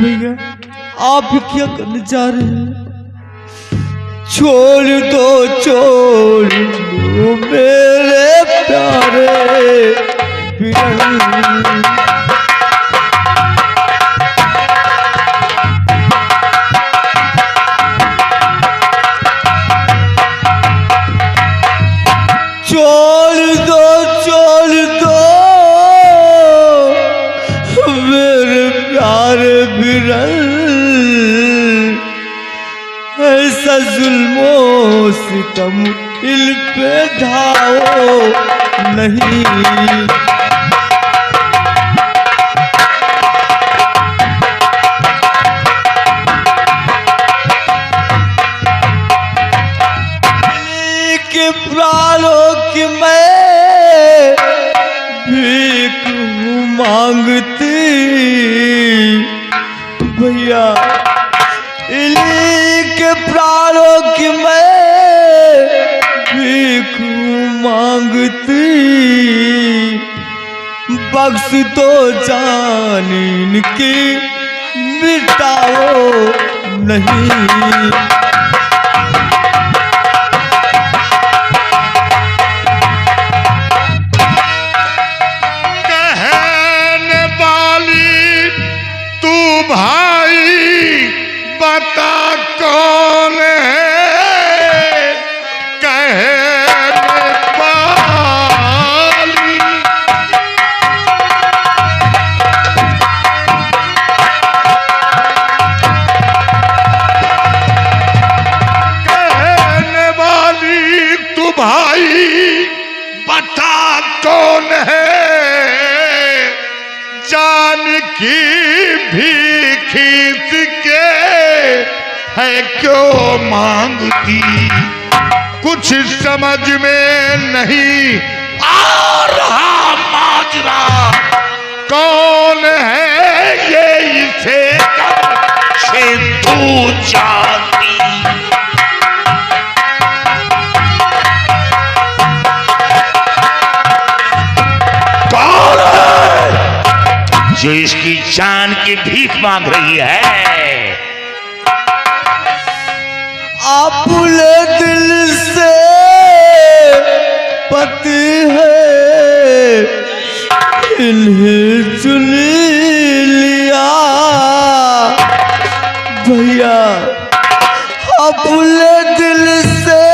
भैया आप क्या करने जा रहे हैं? छोड़ दो मेरे प्यारे बिरन। छोड़ दो मेरे प्यारे बिरन। ऐसा जुल्मो सितम दिल पे ढाओ नहीं। के प्राणों की मैं भीख मांगती भैया। के प्राणों की मैं भीख मांगती। बख्श दो जान इनकी मिटाओ नहीं। बता कौन है कहने वाली। कहने वाली तू भाई बता कौन है। जान की भी खींच के है क्यों मांगती। कुछ समझ में नहीं आ रहा माजरा। कौन है ये इसे से तू जानती। कौन है जो इसकी जान की भीख मांग रही है। आपने दिल से पति है इन्हें चुन लिया भैया। अपने दिल से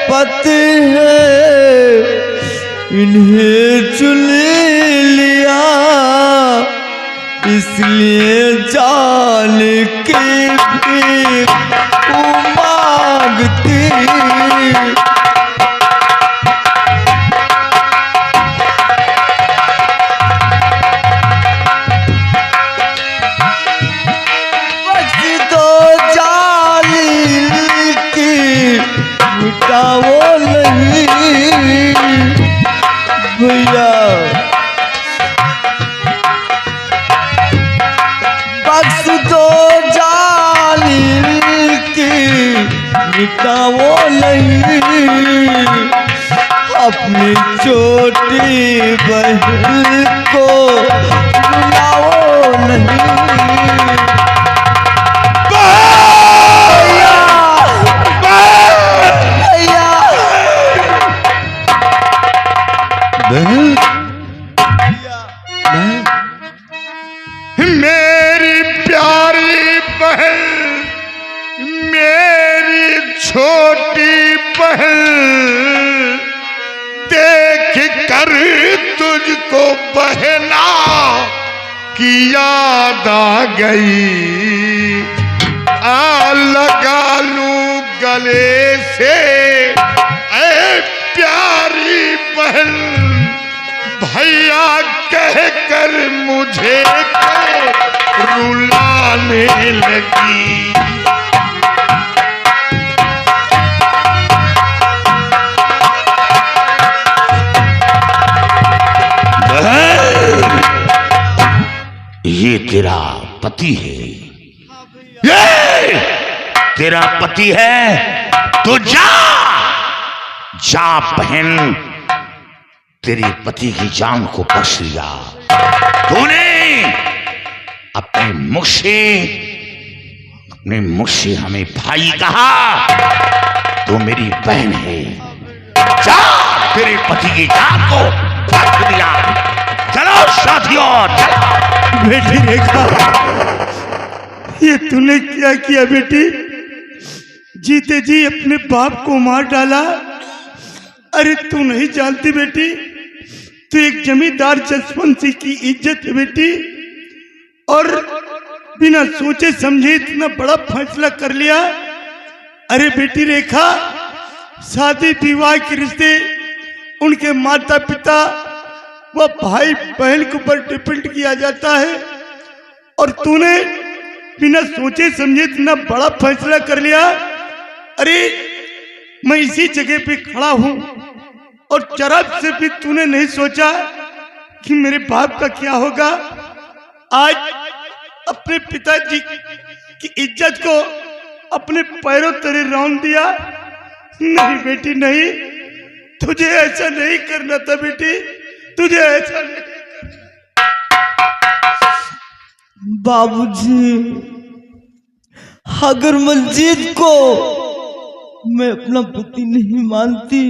पति है इन्हें चुन लिया। इसलिए जान की भीख मांगती। बख्श दो जान की मिटाओ नहीं भैया। बख्श दो जालिम की मिटाओ नहीं। अपनी छोटी बहन को बुलाओ नहीं भैया। बहन मेरी प्यारी बहन मेरी छोटी बहन देख कर तुझको बहना की याद आ गई। आ लगा लूं गले से ऐ प्यारी बहन। भैया कह कर मुझे रुलाने लगी। ये तेरा पति है। ये तेरा पति है तो जा जा बहन। तेरे पति की जान को बख्श लिया। तूने अपने मुख से हमें भाई कहा तो मेरी बहन है। जा तेरे पति की जान को रख दिया। चलो साथियों चलो। बेटी रेखा, ये तूने क्या किया बेटी? जीते जी अपने बाप को मार डाला। अरे तू नहीं जानती बेटी, तू एक जमींदार जसवंत सिंह की इज्जत है बेटी, और बिना सोचे समझे इतना बड़ा फैसला कर लिया। अरे बेटी रेखा, शादी विवाह के रिश्ते उनके माता पिता व भाई बहन के ऊपर डिपेंड किया जाता है, और तूने बिना सोचे समझे इतना बड़ा फैसला कर लिया। अरे मैं इसी जगह पे खड़ा हूं, और जरा से भी तूने नहीं सोचा कि मेरे बाप का क्या होगा। आज अपने पिताजी की इज्जत को अपने पैरों तले रौंद दिया। नहीं बेटी नहीं, तुझे ऐसा नहीं करना था बेटी, तुझे ऐसा नहीं। बाबूजी, अगर मंजीत को मैं अपना पति नहीं मानती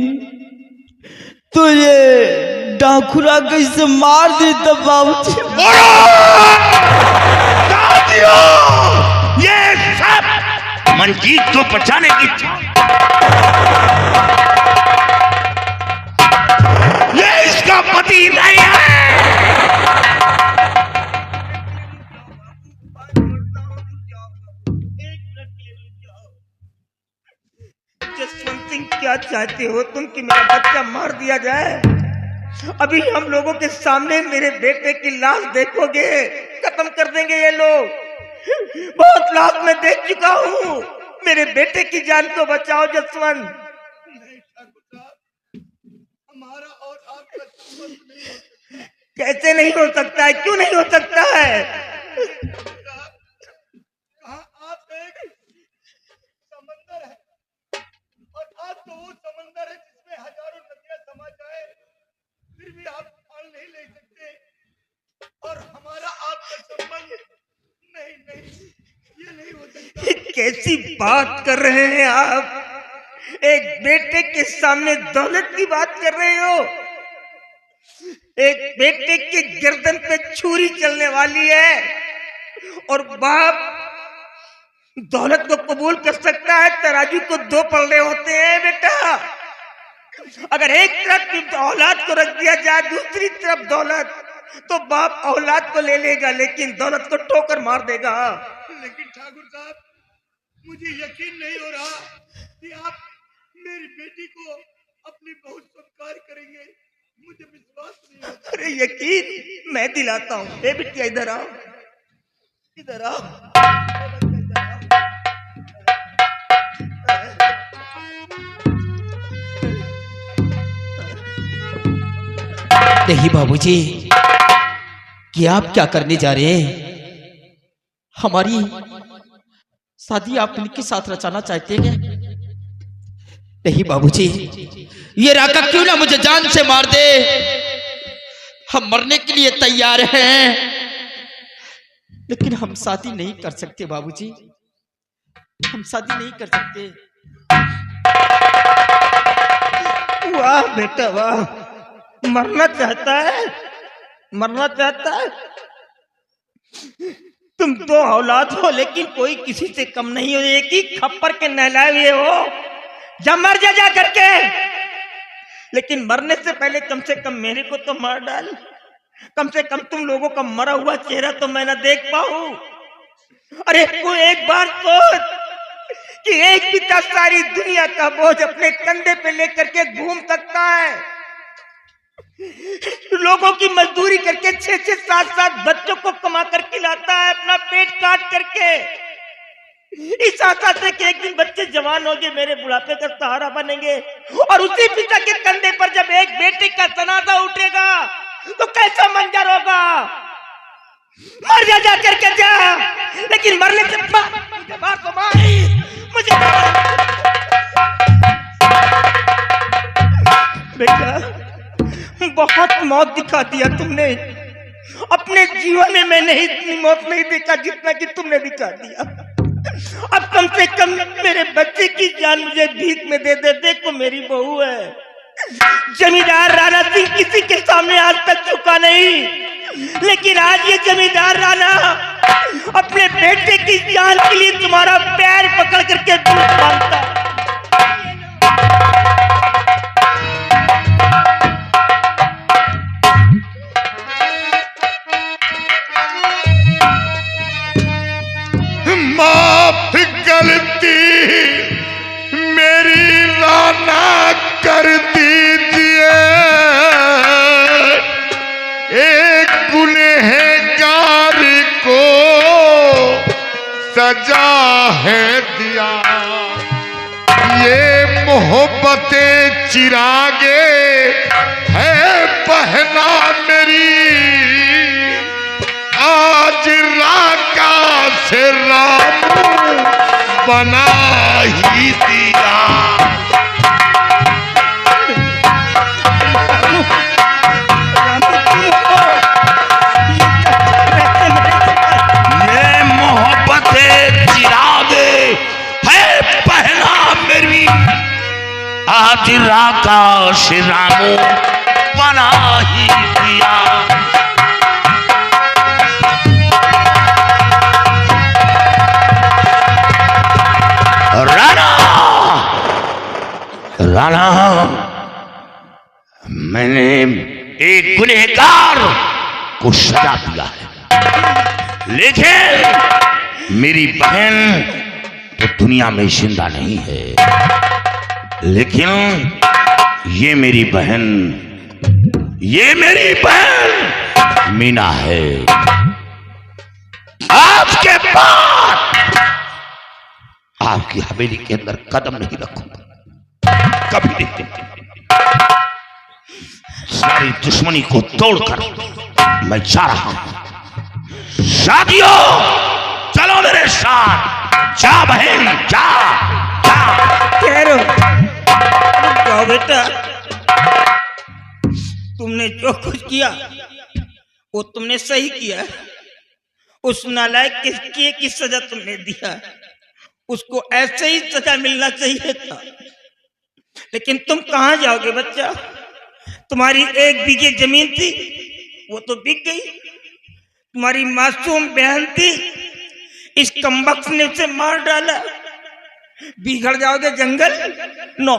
तो ये डाकुरा कैसे मार देता बाबूजी। ये सब मंजीत को बचाने की ये इसका पति नहीं है। जसवंत सिंह, क्या चाहते हो तुम कि मेरा बच्चा मार दिया जाए? अभी हम लोगों के सामने मेरे बेटे की लाश देखोगे, खत्म कर देंगे ये लोग। बहुत लाश मैं देख चुका हूँ, मेरे बेटे की जान को बचाओ जसवंत। हमारा और आपका संबंध नहीं हो सकता। कैसे नहीं हो सकता है? क्यों नहीं हो सकता है? आप एक समंदर है, और आप तो वो समंदर है जिसमें हजारों नदियां समा जाए, फिर भी आप पाल नहीं ले सकते। और हमारा आपका संबंध नहीं नहीं, ये नहीं हो सकता। कैसी बात कर रहे हैं आप? एक बेटे के सामने दौलत की बात कर रहे हो? एक बेटे के गर्दन पे छुरी चलने वाली है, और बाप दौलत को कबूल कर सकता है? तराजू को दो पलड़े होते हैं बेटा। अगर एक तरफ औलाद को रख दिया जाए, दूसरी तरफ दौलत, तो बाप औलाद को ले लेगा लेकिन दौलत को ठोकर मार देगा। लेकिन ठाकुर साहब, मुझे यकीन नहीं हो रहा कि आप मेरी बेटी को अपनी बहू स्वीकार करेंगे। मुझे विश्वास नहीं होता। अरे यकीन मैं दिलाता हूँ। हे बिटिया, इधर आओ, इधर आओ। नहीं बाबूजी, कि आप क्या करने जा रहे हैं? हमारी शादी आप इनके साथ रचाना चाहते हैं? नहीं बाबूजी, ये राका क्यों ना मुझे जान से मार दे, हम मरने के लिए तैयार हैं, लेकिन हम शादी नहीं कर सकते बाबूजी, हम शादी नहीं कर सकते। वाह बेटा वाह, मरना चाहता है, मरना चाहता है। तुम दो औलाद हो लेकिन कोई किसी से कम नहीं हो, एक ही खप्पर के नहलाए हुए हो। जा मर जा करके, लेकिन मरने से पहले कम से कम मेरे को तो मार डाल। कम से कम तुम लोगों का मरा हुआ चेहरा तो मैं ना देख पाऊं। अरे कोई एक बार सोच कि एक पिता सारी दुनिया का बोझ अपने कंधे पे लेकर के घूम सकता है। लोगों की मजदूरी करके 6-6, 7-7 बच्चों को कमा कर खिलाता है, अपना पेट काट करके, इस आशा से कि एक दिन बच्चे जवान होंगे, मेरे बुढ़ापे का सहारा बनेंगे। और उसी पिता के कंधे पर जब एक बेटे का जनाजा उठेगा तो कैसा मंजर होगा। मर जा करके जा, लेकिन मरने से मुझे मार तो मार, मुझे बेटा बहुत मौत दिखा दिया तुमने, अपने जीवन में मैंने इतनी मौत नहीं देखा जितना कि तुमने दिखा दिया। अब कम से कम मेरे बच्चे की जान मुझे भीख में दे दे। देखो मेरी बहू है। जमींदार राणा सिंह किसी के सामने आज तक झुका नहीं, लेकिन आज ये जमींदार राणा अपने बेटे की जान के लिए तुम्हारा पैर पकड़ करके दूध मांगता है। माफ गलती मेरी राना कर दीजिए, एक गुनहगार को सजा है दिया। ये मोहब्बतें चिरागे है बहना मेरी, आज राका से राम बना ही दिया। ये मोहब्बतें चिरागे है बहना मेरी, आज राका से राम बना ही दिया। राणा राणा, मैंने एक गुनहगार को सजा दिया है, लेकिन मेरी बहन तो दुनिया में जिंदा नहीं है। लेकिन ये मेरी बहन मीना है। आज के बाद आपकी हवेली के अंदर कदम नहीं रखूंगा, कभी नहीं। सारी दुश्मनी को तोड़कर मैं जा रहा हूं। शादियों चलो मेरे साथ, जा बहन जा जा। जाओ बेटा, तुमने जो कुछ किया वो तुमने सही किया। उस नालायक किए की सजा तुमने दिया, उसको ऐसे ही सजा मिलना चाहिए था। लेकिन तुम कहां जाओगे बच्चा? तुम्हारी 1 बीघे जमीन थी, वो तो बिक गई। तुम्हारी मासूम बहन थी, इस कमबख्त ने उसे मार डाला। बिगड़ जाओगे जंगल? नो,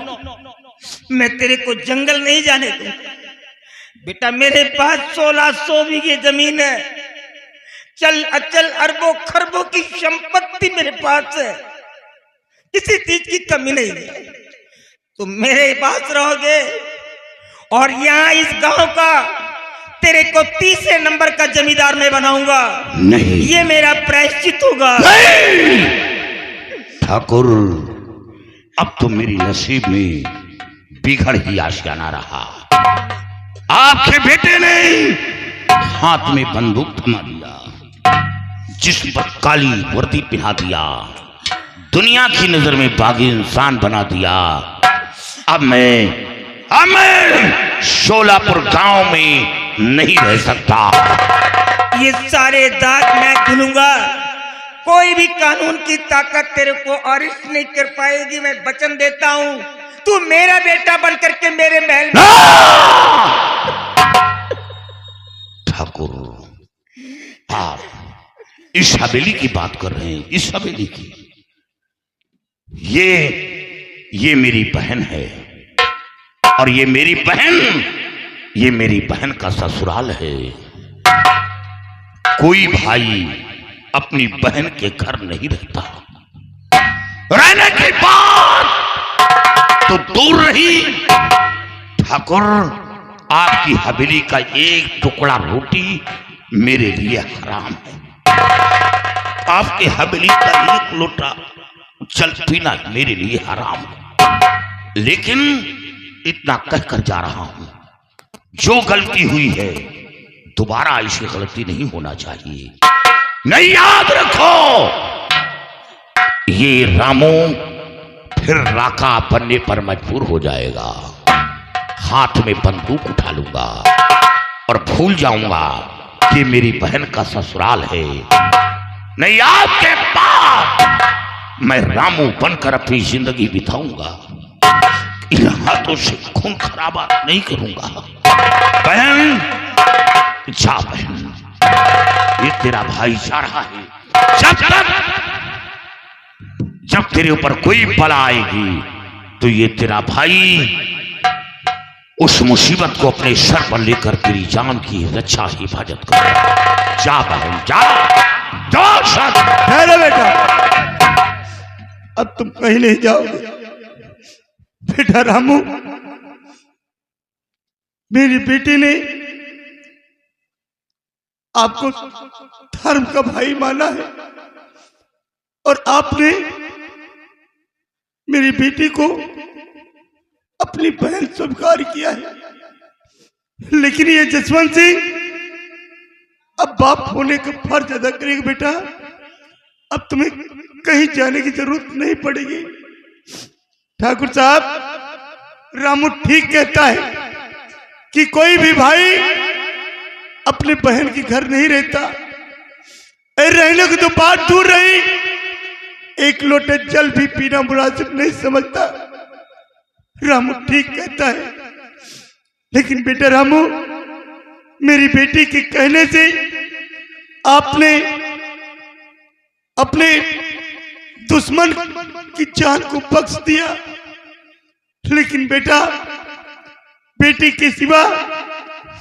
मैं तेरे को जंगल नहीं जाने दूंगा बेटा। मेरे पास 1600 बीघे जमीन है, चल अचल अरबों खरबों की संपत्ति मेरे पास है, किसी चीज की कमी नहीं है। तुम मेरे पास रहोगे और यहाँ इस गांव का तेरे को 30 नंबर का जमींदार मैं बनाऊंगा। नहीं, ये मेरा प्रायश्चित होगा। ठाकुर, अब तो मेरी नसीब में बिगड़ ही आशियाना रहा। आपके बेटे ने हाथ में बंदूक थमा दिया, जिस पर काली वर्दी पहना दिया, दुनिया की नजर में बागी इंसान बना दिया। अब मैं शोलापुर गांव में नहीं रह सकता। ये सारे दाग मैं धुलूंगा, कोई भी कानून की ताकत तेरे को अरिस्ट नहीं कर पाएगी। मैं वचन देता हूं, तू मेरा बेटा बन करके मेरे महल में। ठाकुर, आप इस हवेली की बात कर रहे हैं, इस हवेली की। ये मेरी बहन है, और ये मेरी बहन का ससुराल है। कोई भाई अपनी बहन के घर नहीं रहता। रहने की बात तो दूर रही। ठाकुर, आपकी हवेली का एक टुकड़ा रोटी मेरे लिए हराम है। आपकी हवेली का एक लोटा जल पीना मेरे लिए हराम है। लेकिन इतना कहकर जा रहा हूं, जो गलती हुई है दोबारा ऐसी गलती नहीं होना चाहिए। नहीं, याद रखो, ये रामू फिर राका बनने पर मजबूर हो जाएगा। हाथ में बंदूक उठा लूंगा और भूल जाऊंगा कि मेरी बहन का ससुराल है। नहीं, आपके बाद मैं रामू बनकर अपनी जिंदगी बिताऊंगा। इन हाथों से खून खराबा नहीं करूंगा। बहन जा, बहन ये तेरा भाई जा रहा है। जब तेरे ऊपर कोई बला आएगी तो ये तेरा भाई उस मुसीबत को अपने सर पर लेकर तेरी जान की रक्षा हिफाजत करेगा। जा बहन जा, ठहरो बेटा, अब तुम कहीं नहीं जाओगे। बेटा रामू, मेरी बेटी ने आपको धर्म का भाई माना है और आपने मेरी बेटी को अपनी बहन स्वीकार किया है। लेकिन ये जसवंत सिंह अब बाप होने का फर्ज अदा करेगा। बेटा अब तुम्हें कहीं जाने की जरूरत नहीं पड़ेगी। ठाकुर साहब, रामू ठीक कहता है कि कोई भी भाई अपने बहन के घर नहीं रहता। रहने की तो बात दूर रही, एक लोटे जल भी पीना मुनासिब नहीं समझता। रामू ठीक कहता है, लेकिन बेटा रामू, मेरी बेटी के कहने से आपने अपने दुश्मन की जान को बख्श दिया। लेकिन बेटा, बेटी के सिवा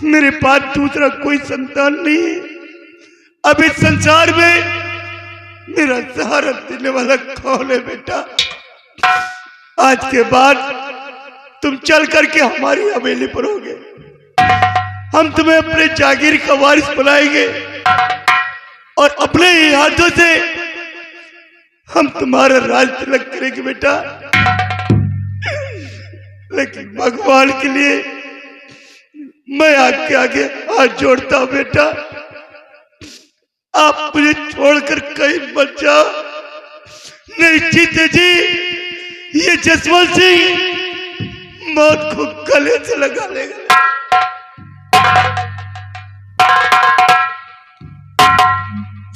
मेरे पास दूसरा कोई संतान नहीं है। अब इस संसार में मेरा सहारा देने वाला कौन है? बेटा आज के बाद तुम चल करके हमारी हवेली पर होगे। हम तुम्हें अपने जागीर का वारिस बनाएंगे और अपने ही हाथों से हम तुम्हारा राज तिलक करेंगे बेटा। लेकिन भगवान के लिए मैं आपके आगे हाथ जोड़ता हूं बेटा, आप मुझे छोड़कर कहीं मत जाओ। नहीं जीते जी ये जसवंत सिंह मौत को गले से लगा लेगा।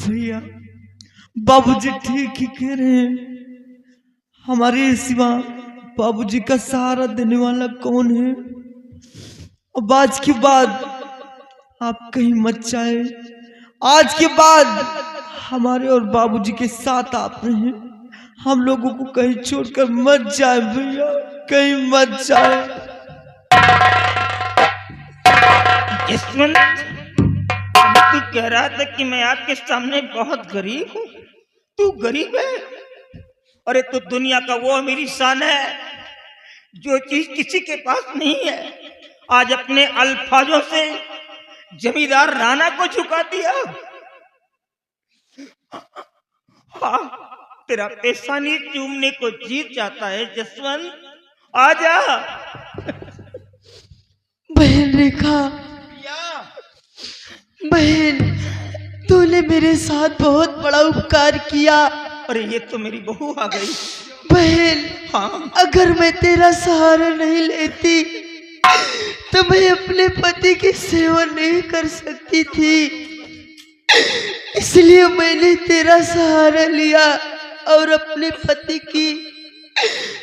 भैया, बाबूजी ठीक ही कह रहे हैं। हमारे सिवा बाबूजी का सहारा देने वाला कौन है? अब आज के बाद आप कहीं मत जाए। आज के बाद हमारे और बाबूजी के साथ आप रहे। हम लोगों को कहीं छोड़कर मत जाए भैया, कहीं मत जाए। यशवंत, तू कह रहा था कि मैं आपके सामने बहुत गरीब हूँ। तू गरीब है? अरे तो दुनिया का वो मेरी शान है जो चीज किसी के पास नहीं है। आज अपने अल्फाजों से जमींदार राणा को झुका दिया। हाँ, तेरा पेशानी चूमने को जीत जाता है जसवंत, आजा। बहन रेखा, बहन, तूने मेरे साथ बहुत बड़ा उपकार किया। अरे ये तो मेरी बहू आ गई। बहन, हाँ, अगर मैं तेरा सहारा नहीं लेती तो मैं अपने पति की सेवा नहीं कर सकती थी। इसलिए मैंने तेरा सहारा लिया और अपने पति की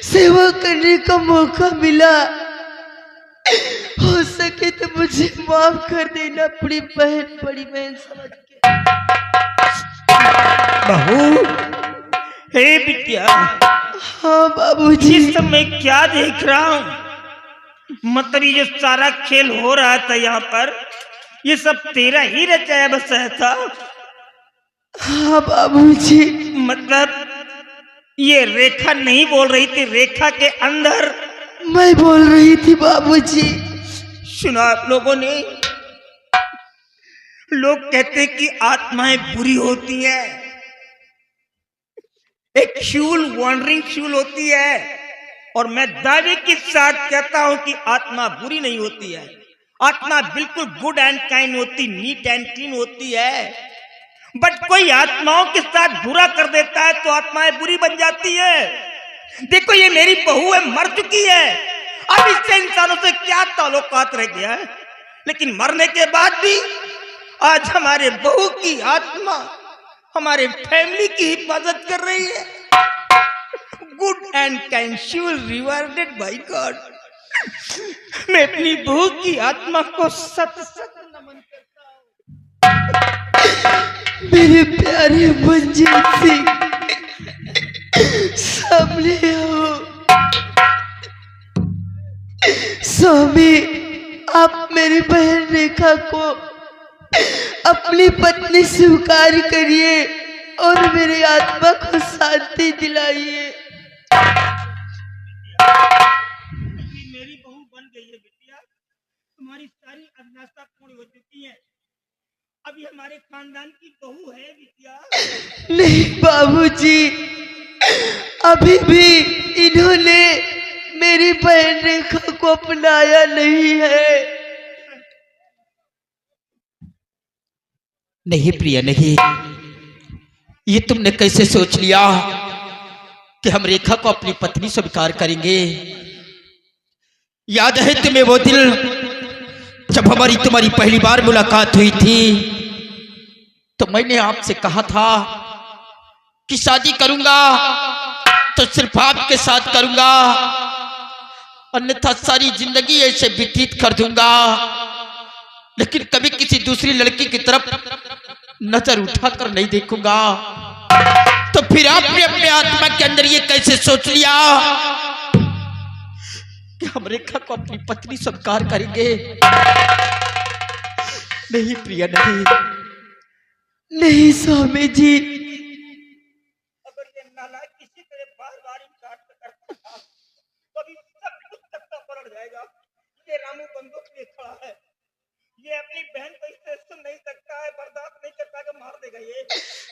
सेवा करने का मौका मिला। हो सके तो मुझे माफ कर देना, अपनी बहन बड़ी बहन समझ के। बहू, हे बिटिया। हाँ बाबूजी। इस समय क्या देख रहा हूँ? मतलब ये जो सारा खेल हो रहा था यहाँ पर, ये सब तेरा ही रचाया बसाया था? हाँ बाबूजी। मतलब ये रेखा नहीं बोल रही थी, रेखा के अंदर मैं बोल रही थी बाबूजी। सुना आप लोगों ने? लोग कहते कि आत्माएं बुरी होती है, एक फ्यूल वॉन्डरिंग फ्यूल होती है, और मैं दावे के साथ कहता हूं कि आत्मा बुरी नहीं होती है। आत्मा बिल्कुल गुड एंड काइंड होती, नीट एंड क्लीन होती है। बट कोई आत्माओं के साथ बुरा कर देता है तो आत्माएं बुरी बन जाती है। देखो ये मेरी बहू है, मर चुकी है, अब इससे इंसानों से क्या ताल्लुकात रह गया है। लेकिन मरने के बाद भी आज हमारे बहू की आत्मा हमारे फैमिली की हिफाजत कर रही है। Good and kind she will rewarded by God. मैं अपनी बहू की आत्मा को सत सत नमन करता हूँ। मेरे प्यारे मंजीत सिंह, सामने आओ। स्वामी, आप मेरी बहन रेखा को अपनी पत्नी स्वीकार करिए और मेरी आत्मा को शांति दिलाइए। मेरी बहू बन गई है बिटिया, तुम्हारी सारी अभिलाषा पूर्ण हो चुकी है। अभी हमारे खानदान की बहू है बिटिया। नहीं बाबूजी, अभी भी इन्होंने मेरी बहन रेखा को अपनाया नहीं है। नहीं प्रिया, नहीं, ये तुमने कैसे सोच लिया कि हम रेखा को अपनी पत्नी स्वीकार करेंगे? याद है तुम्हें वो दिल जब हमारी तुम्हारी पहली बार मुलाकात हुई थी, तो मैंने आपसे कहा था कि शादी करूंगा तो सिर्फ आपके साथ करूंगा, अन्यथा सारी जिंदगी ऐसे व्यतीत कर दूंगा, लेकिन कभी किसी दूसरी लड़की की तरफ नजर उठाकर नहीं देखूंगा। तो फिर आपने अपने आत्मा के अंदर ये कैसे सोच लिया कि हम रेखा को अपनी पत्नी स्वीकार करेंगे? नहीं प्रिया, नहीं, नहीं स्वामी जी। अगर ये नालायक किसी तरह बार-बार इनकार करता था, तो अभी सब कुछ तख्ता पलट जाएगा। ये रामू बंदूक लिए खड़ा है, ये अपनी बहन को इससे सुन नहीं सकता है, बर्दाश्त नहीं कर पाएगा, मार देगा ये।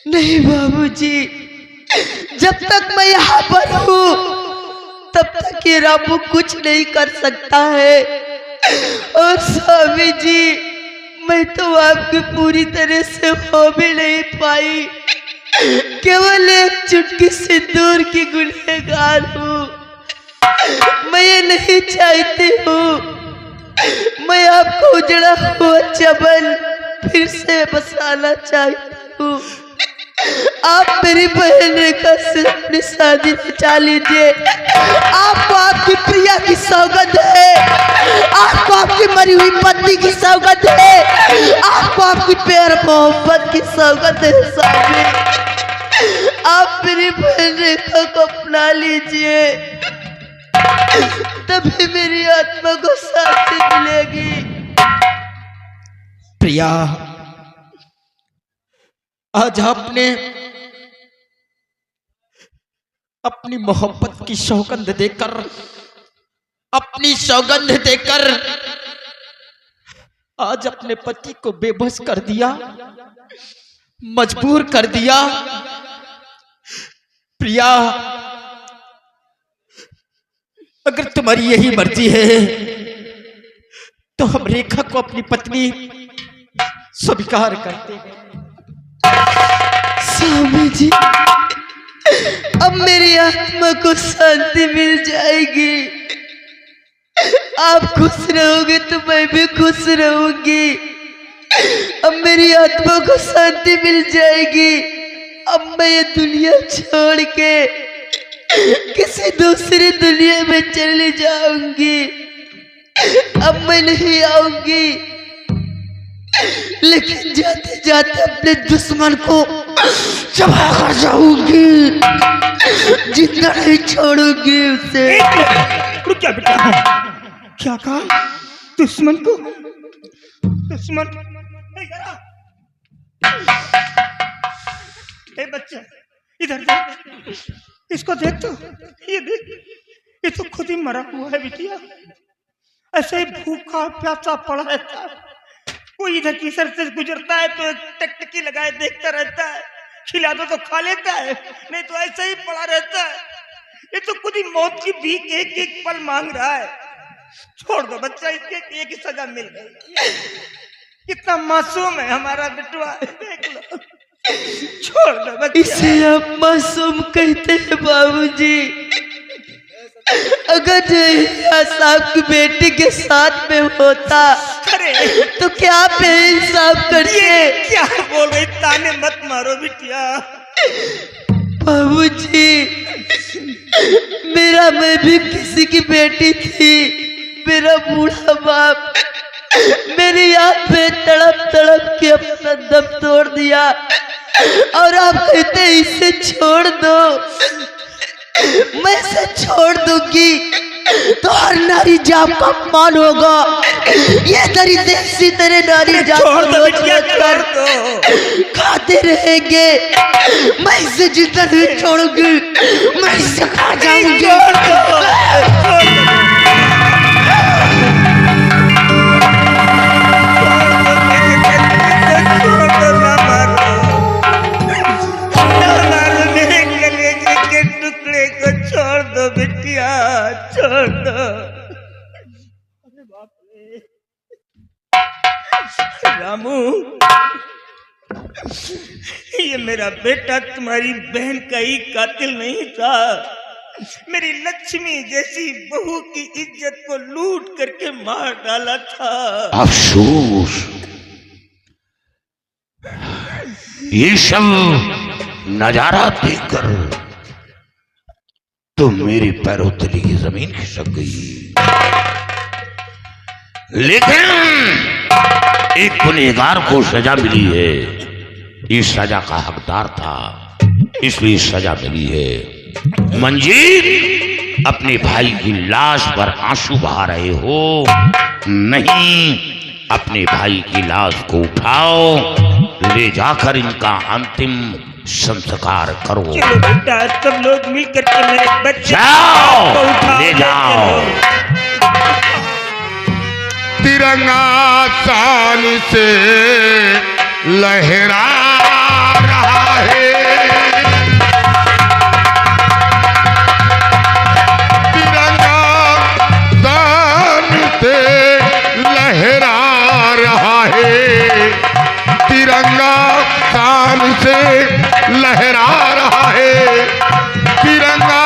नहीं बाबूजी, जब तक मैं यहाँ पर हूँ तब तक ये रामू कुछ नहीं कर सकता है। और स्वामी जी, मैं तो आपकी पूरी तरह से हो भी नहीं पाई, केवल एक चुटकी सिंदूर की गुनहगार हूँ। मैं ये नहीं चाहती हूँ मैं आपको उजड़ा हुआ चबल फिर से बसाना चाहती हूँ। आप मेरी बहन रेखा से अपनी शादी रचा लीजिए। आपको आपकी प्रिया की सौगंध है, आपको आपकी मरी हुई पत्नी की सौगंध है, आपको आपकी प्यार मोहब्बत की सौगंध है। स्वामी, आप मेरी बहन रेखा को अपना लीजिए, तभी मेरी आत्मा को शांति मिलेगी। प्रिया, आज आपने अपनी मोहब्बत की सौगंध देकर, अपनी सौगंध देकर आज अपने पति को बेबस कर दिया, मजबूर कर दिया। प्रिया, अगर तुम्हारी यही मर्जी है तो हम रेखा को अपनी पत्नी स्वीकार करते हैं। स्वामी जी, अब मेरी आत्मा को शांति मिल जाएगी। आप खुश रहोगे तो मैं भी खुश रहूंगी। अब मेरी आत्मा को शांति मिल जाएगी। अब मैं ये दुनिया छोड़ के किसी दूसरी दुनिया में चली जाऊंगी। अब मैं नहीं आऊंगी, लेकिन जाते जाते अपने दुश्मन को चबा कर जाऊंगी, जिंदा नहीं छोड़ूंगी उसे। रुक जा बेटा, क्या कहा? दुश्मन को? दुश्मन? ए बच्चा, इधर देख, इसको देख तो, ये देख, ये तो खुद ही मरा हुआ है बिटिया। ऐसे ही भूखा प्यासा पड़ा रहता है, कोई इधर की सर से गुजरता है तो टकटकी लगाए देखता रहता है, खिला दो तो खा लेता है, नहीं तो ऐसे ही पड़ा रहता है। ये तो खुद ही मौत की भीख एक एक पल मांग रहा है। छोड़ दो बच्चा, इसके एक ही सजा मिल गई। कितना मासूम है हमारा बिटवा, देख लो। छोड़ दो बच्चा। इसे आप मासूम कहते हैं बाबूजी। अगर जहीरा साहब की बेटी के साथ में होता अरे तो क्या बेइंसाफ करते। क्या बोल रही, ताने मत मारो बिटिया। बाबूजी, मेरा मैं भी किसी की बेटी थी। मेरा बूढ़ा बाप मेरी याद पे तड़प तड़प के अपना दम तोड़ दिया और आप कहते इसे छोड़ दो। मैं इसे छोड़ दूंगी तो हर नारी जाप का अपमान होगा। ये तेरी देसी तेरे नारी जाप छोड़ दो को बिटिया, छोड़ दो। खाते रहेंगे। मैं इसे जितना नहीं छोड़ूंगी, मैं इसे खा जाऊंगी। छोड़ दो, छोड़ दो। छोड़ दो, ना मारो, ना मारो मेरे कलेजे के टुकड़े को, छोड़ दो बिटिया, छोड़ दो। अरे बाप रे रामू, ये मेरा बेटा तुम्हारी बहन का ही कातिल नहीं था। मेरी लक्ष्मी जैसी बहू की इज्जत को लूट करके मार डाला था। अफसोस, ये सब नजारा देखकर तो मेरे पैरों तले की जमीन खिसक गई। लेकिन एक गुनहगार को सजा मिली है। इस सजा का हकदार था, इसलिए सजा मिली है। मंजीर, अपने भाई की लाश पर आंसू बहा रहे हो? नहीं, अपने भाई की लाश को उठाओ, ले जाकर इनका अंतिम संस्कार करो। चलो बेटा, सब लोग मिलकर के मेरे बच्चे जाओ, को उठाओ, ले जाओ। तिरंगा शान से लहरा रहा है। तिरंगा शान से लहरा रहा है। तिरंगा शान से लहरा रहा है। तिरंगा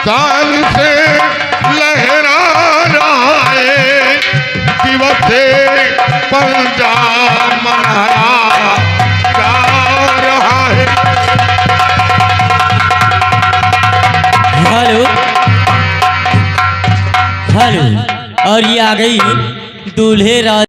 शान से लहरा रहा है। दिवसे पंजाब मनाया जा रहा है। हेलो हेलो, और ये आ गई दूल्हे राज